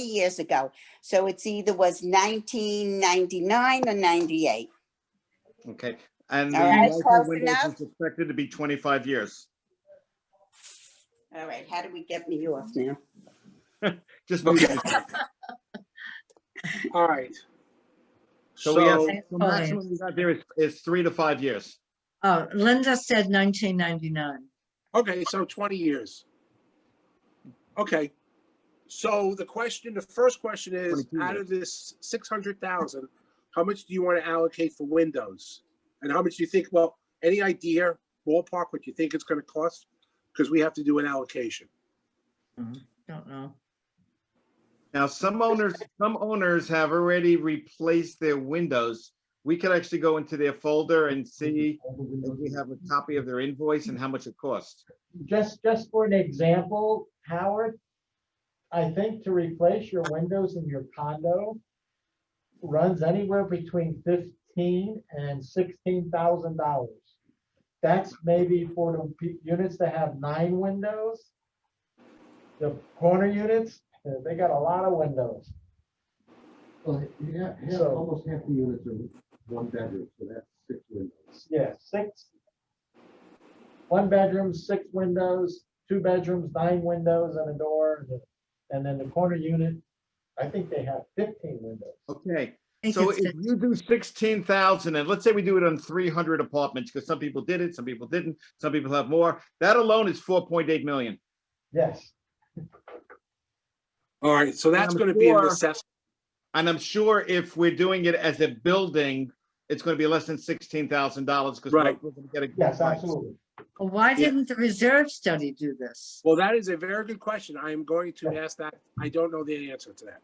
years ago. So it's either was 1999 or 98. Okay, and the All right, life of close windows enough? is expected to be 25 years. All right, how do we get me off now? Just Okay. mute yourself. All right. So we have, So, the maximum we got there is 3 to 5 years. Oh, Linda said 1999. okay, so 20 years. Okay. So the first question is, 22 out years. of this 600,000, how much do you want to allocate for windows? And how much do you think, well, any idea, ballpark, what you think it's going to cost? Because we have to do an allocation. Don't know. Now, some owners have already replaced their windows. We could actually go into their folder and see if we have a copy of their invoice and how much it costs. Just for an example, Howard, I think to replace your windows in your condo runs anywhere between $15,000 and $16,000. That's maybe for the units that have 9 windows. The corner units, they got a lot of windows. Well, yeah, So- almost half the units are 1 bedroom, so that's 6 windows. Yeah, 6. 1 bedroom, 6 windows, 2 bedrooms, 9 windows and a door. And then the corner unit, I think they have 15 windows. Okay, I think so it's if you do 16,000, and let's say we do it on 300 apartments, because some people did it, some people didn't, some people have more, that alone is 4.8 million. Yes. All right, so that's I'm going to be an sure- assessment. And I'm sure if we're doing it as a building, it's going to be less than $16,000 because Right. we're going to get a. Yes, absolutely. Well, why Yeah. didn't the reserve study do this? Well, that is a very good question. I am going to ask that. I don't know the answer to that.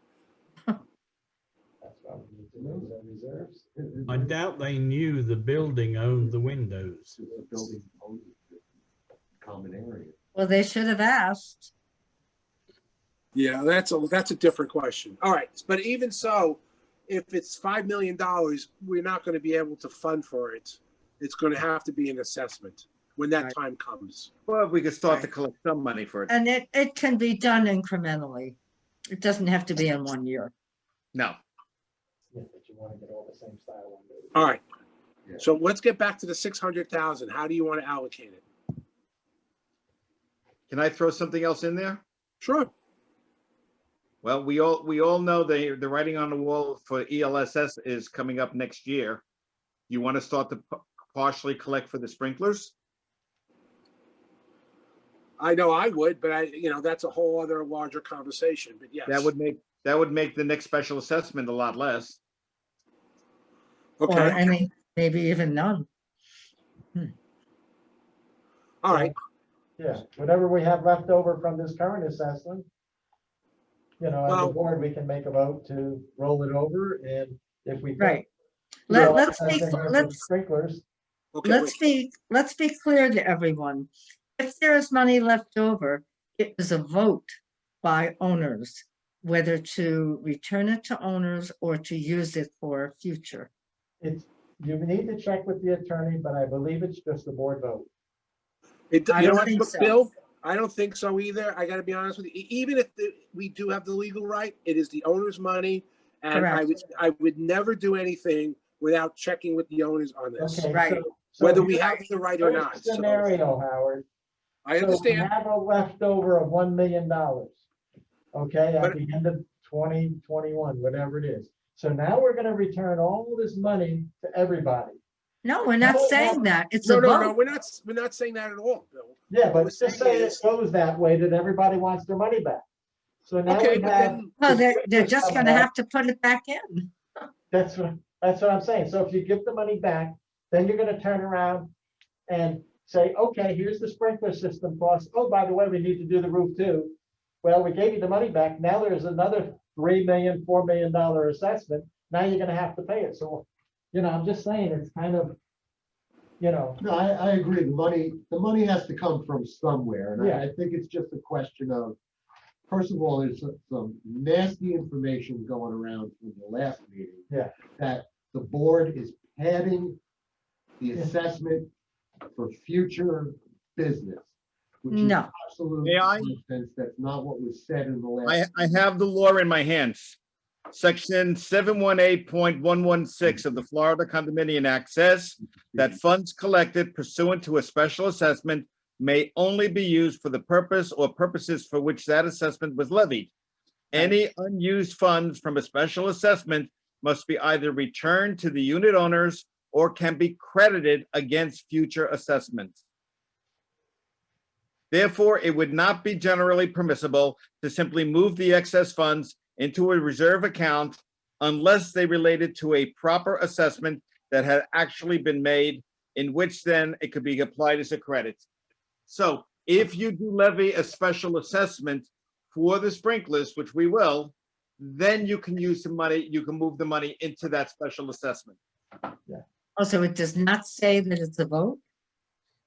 That's what we need to know, the reserves. I doubt they knew the building owned the windows. The building owns the common area. Well, they should have asked. Yeah, that's a different question. All right, but even so, if it's $5 million, we're not going to be able to fund for it. It's going to have to be an assessment when that Right. time comes. Well, we could start to collect some money for it. And it can be done incrementally. It doesn't have to be in 1 year. No, Yeah, but you want to get all the same style windows. All right. Yeah. So let's get back to the 600,000. How do you want to allocate it? can I throw something else in there? Sure. Well, we all know the writing on the wall for ELSS is coming up next year. You want to start to partially collect for the sprinklers? I know I would, but that's a whole other larger conversation, but yes. That would make the next special assessment a lot less. Or Okay, any, maybe even none. all right. Yeah, whatever we have left over from this current assessment, as Well- a board, we can make a vote to roll it over, and if we. think Right. Let's be, assessing of the let's, Sprinklers, Okay, wait. let's be clear to everyone. If there is money left over, it is a vote by owners, whether to return it to owners or to use it for future. you need to check with the attorney, but I believe it's just a board vote. I You know don't what, think so. Bill? I don't think so either. I got to be honest with you. Even if we do have the legal right, it is the owner's money. And Correct. I would never do anything without checking with the owners on this, Okay, Right. so whether we here's have the right or the not. So Scenario, Howard. I So we understand. have a leftover of $1 million. Okay, at But- the end of 2021, whatever it is. So now we're gonna return all this money to everybody. No, we're not No, saying no. that. It's No, a no, no, vote. we're not saying that at all, Bill. Yeah, What but we're just saying say it is- goes that way, that everybody wants their money back. So now Okay, we but have. then, Well, the they're sprinklers just coming gonna up. have to put it back in. That's what I'm saying. So if you give the money back, then you're gonna turn around and say, okay, here's the sprinkler system cost. Oh, by the way, we need to do the roof too. Well, we gave you the money back. Now there's another $3 million, $4 million assessment. Now you're gonna have to pay it. So, I'm just saying, it's kind of, No, I agree. The money has to come from somewhere. And Yeah. I think it's just a question of, first of all, there's some nasty information going around from the last meeting. Yeah. That the board is padding the Yeah. assessment for future business. which is No. absolutely May I? nonsense. That's not what was said in the last. I have the law in my hands. Section 718.116 of the Florida Condominium Act says that funds collected pursuant to a special assessment may only be used for the purpose or purposes for which that assessment was levied. Any unused funds from a special assessment must be either returned to the unit owners or can be credited against future assessments. Therefore, it would not be generally permissible to simply move the excess funds into a reserve account unless they related to a proper assessment that had actually been made, in which then it could be applied as a credit. So if you do levy a special assessment for the sprinklers, which we will, then you can use the money, you can move the money into that special assessment. Also, it does not say that it's a vote,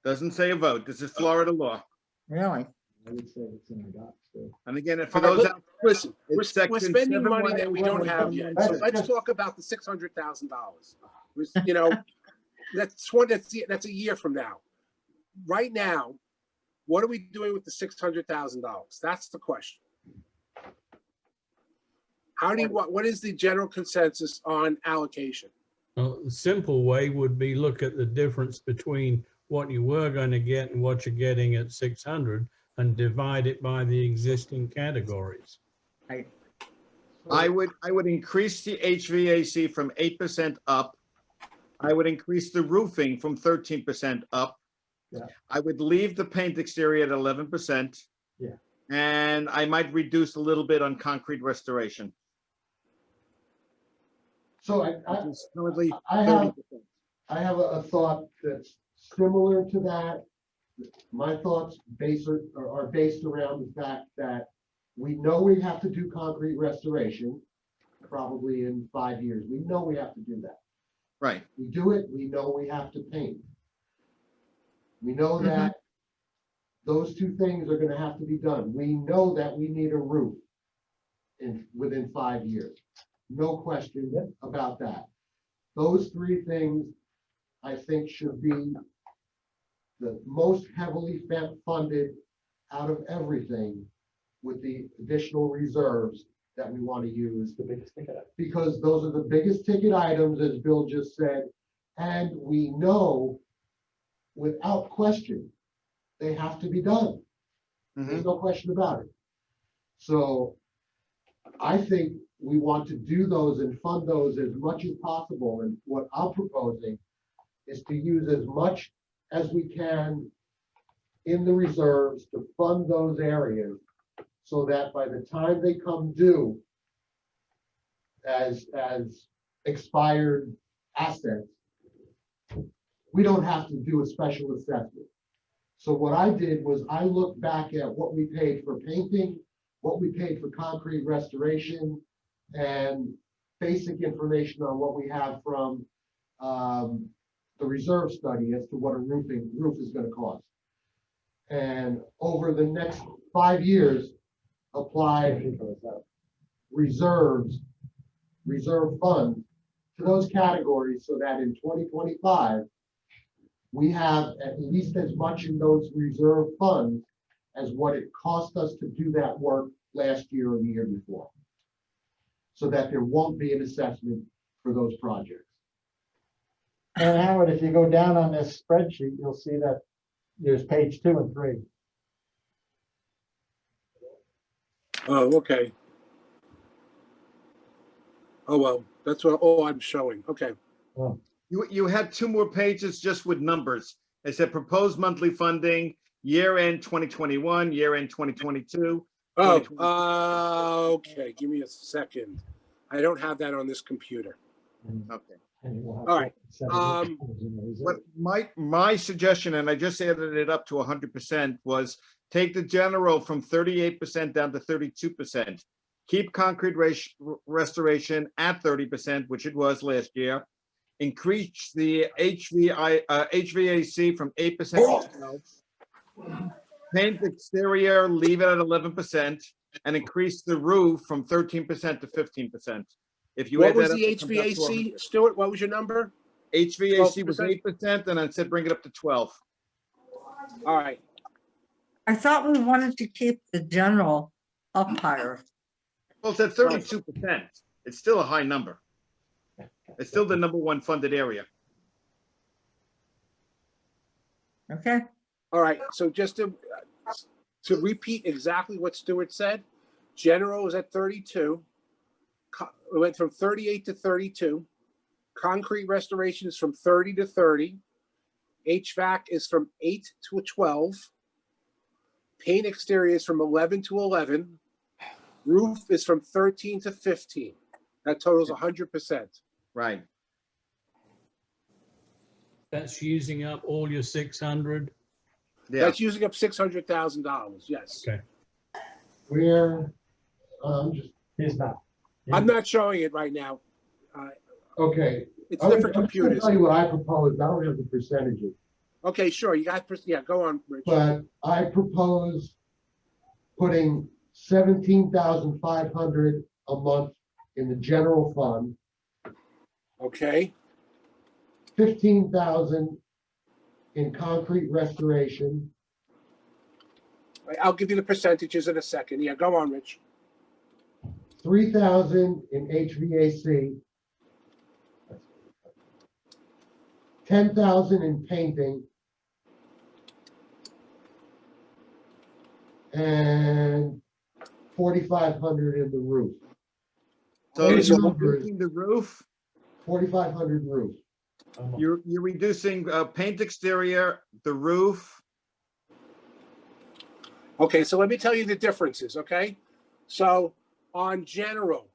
Doesn't say a vote. This is Florida law. really? I would say it's in the docs, too. And again, for All right, those out, Listen, we're It's section spending money that we don't 718. have yet. So let's talk about the $600,000. You know, that's a year from now. Right now, what are we doing with the $600,000? That's the question. What is the general consensus on allocation? Well, the simple way would be look at the difference between what you were going to get and what you're getting at 600 and divide it by the existing categories. I would increase the HVAC from 8% up. I would increase the roofing from 13% up. Yeah. I would leave the paint exterior at 11%. Yeah. And I might reduce a little bit on concrete restoration. So Which is currently I have, 30%. I have a thought that's similar to that. My thoughts are based around the fact that we know we have to do concrete restoration, probably in 5 years. We know we have to do that. Right. We do it, we know we have to paint. We know that those two things are gonna have to be done. We know that we need a roof within 5 years. No question about that. Those three things, I think, should be the most heavily funded out of everything, with the additional reserves that we want to use. The biggest ticket item. Because those are the biggest ticket items, as Bill just said, and we know without question, they have to be done. There's no question about it. So I think we want to do those and fund those as much as possible. And what I'm proposing is to use as much as we can in the reserves to fund those areas, so that by the time they come due as expired assets, we don't have to do a special assessment. So what I did was I looked back at what we paid for painting, what we paid for concrete restoration, and basic information on what we have from the reserve study as to what a roof is going to cost. And over the next 5 years, apply reserve funds to those categories, so that in 2025, we have at least as much in those reserve funds as what it cost us to do that work last year or the year before, so that there won't be an assessment for those projects. And Howard, if you go down on this spreadsheet, you'll see that there's page 2 and 3. Oh, okay. Oh, well, that's what, oh, I'm showing. Okay. Oh, You had 2 more pages just with numbers. It said proposed monthly funding, year end 2021, year end 2022. Okay, give me a second. I don't have that on this computer. Okay. All right, What my suggestion, and I just added it up to 100%, was take the general from 38% down to 32%. Keep concrete restoration at 30%, which it was last year. Increase the HVAC from 8% to 12%. Paint exterior, leave it at 11%, and increase the roof from 13% to 15%. If you what add was that the up, it comes up to HVAC, Stuart? What was your number? HVAC was 12%? 8%, and I said bring it up to 12. All right. I thought we wanted to keep the general up higher. Well, it's at 32%. It's still a high number. It's still the #1 funded area. Okay, All right, so just to repeat exactly what Stuart said, general is at 32. It went from 38 to 32. Concrete restoration is from 30 to 30. HVAC is from 8 to 12. Paint exterior is from 11 to 11. Roof is from 13 to 15. That totals 100%. Right. That's using up all your 600. Yeah. That's using up $600,000, yes. Okay. Where, just, He's not. I'm not showing it right now. okay. It's I'm different just gonna computers. tell you what I propose. I don't have the percentages, Okay, sure, you got, yeah, go on, Rich. but I propose putting 17,500 a month in the general fund, Okay, 15,000 in concrete restoration, I'll give you the percentages in a second. Yeah, go on, Rich. 3,000 in HVAC, 10,000 in painting, and 4,500 in the roof. So Okay, Those so- you're numbers, reducing the roof, 4,500 roof. you're reducing paint exterior, the roof. Okay, so let me tell you the differences, okay? So on general,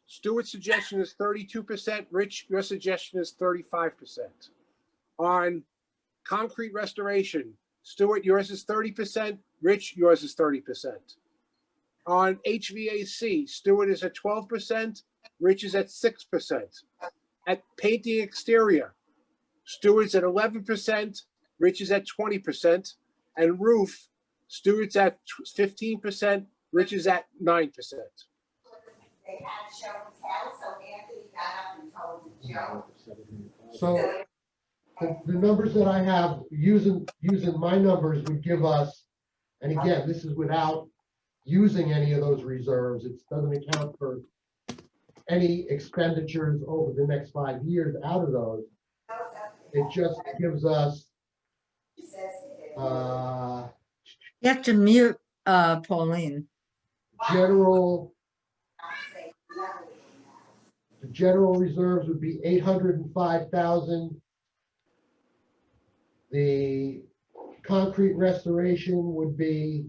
Stuart's suggestion is 32%. Rich, your suggestion is 35%. On concrete restoration, Stuart, yours is 30%. Rich, yours is 30%. On HVAC, Stuart is at 12%. Rich is at 6%. At painting exterior, Stuart's at 11%. Rich is at 20%. And roof, Stuart's at 15%. Rich is at 9%. They had shown tell, so Anthony got up and told the joke. So the numbers that I have, using my numbers would give us, and again, this is without using any of those reserves. It doesn't account for any expenditures over the next 5 years out of those. It just gives us, you have to mute, Pauline. general, the general reserves would be 805,000. The concrete restoration would be